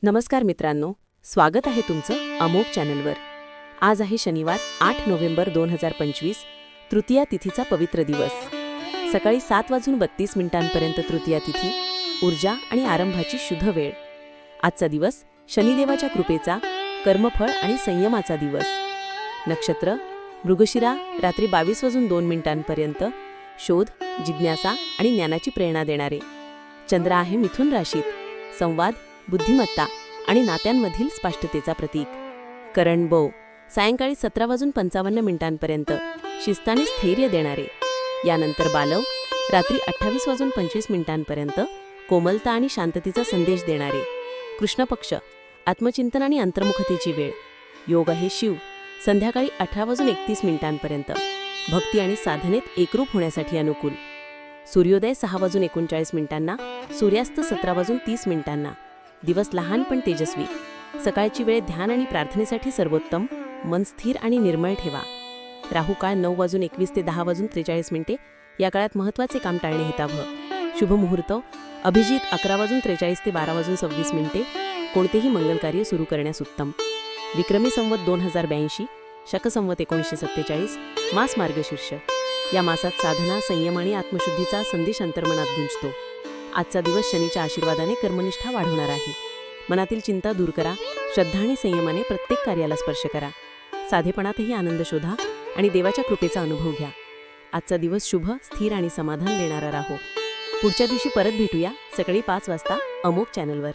नमस्कार मित्रांनो, स्वागत आहे तुमचं अमोघ चॅनलवर। आज आहे शनिवार 8 नोव्हेंबर 2025, तृतीया तिथीचा पवित्र दिवस। सकाळी 7:32 तृतीया तिथी, ऊर्जा आणि आरंभाची शुद्ध वेळ। आजचा दिवस शनिदेवाच्या कृपेचा, कर्मफळ आणि संयमाचा दिवस। नक्षत्र मृगशिरा रात्री 22:02 शोध, जिज्ञासा आणि ज्ञानाची प्रेरणा देणारे। चंद्र आहे मिथुन राशीत, संवाद, बुद्धिमत्ता आणि नात्यांमधील स्पष्टतेचा प्रतीक। करण बो सायंकाळी 17:55 शिस्ताने स्थैर्य देणारे। यानंतर बालव रात्री 28:25 कोमलता आणि शांततेचा संदेश देणारे। कृष्ण पक्ष आत्मचिंतन आणि अंतर्मुखतेची वेळ। योग आहे शिव संध्याकाळी 18:31 भक्ती आणि साधनेत एकरूप होण्यासाठी अनुकूल। सूर्योदय 6:39 सूर्यास्त 17:30 दिवस लहान पण तेजस्वी। सकाळची वेळ ध्यान आणि प्रार्थनेसाठी सर्वोत्तम, मन स्थिर आणि निर्मळ ठेवा। राहू काळ 9:21 ते 10:43 या काळात महत्त्वाचे काम टाळणे हितावह। शुभ मुहूर्त अभिजित 11:43 ते 12:26 कोणतेही मंगलकार्य सुरू करण्यास उत्तम। विक्रमी संवत 2082, शक संवत 1947, मास मार्गशीर्ष। या मासात साधना, संयम आणि आत्मशुद्धीचा संदेश अंतर्मनात गुंजतो। आजचा दिवस शनीच्या आशीर्वादाने कर्मनिष्ठा वाढवणार आहे। मनातील चिंता दूर करा, श्रद्धा आणि संयमाने प्रत्येक कार्याला स्पर्श करा। साधेपणातही आनंद शोधा आणि देवाच्या कृपेचा अनुभव घ्या। आजचा दिवस शुभ, स्थिर आणि समाधान देणारा राहो। पुढच्या दिवशी परत भेटूया सकाळी 5 वाजता अमोघ चॅनलवर।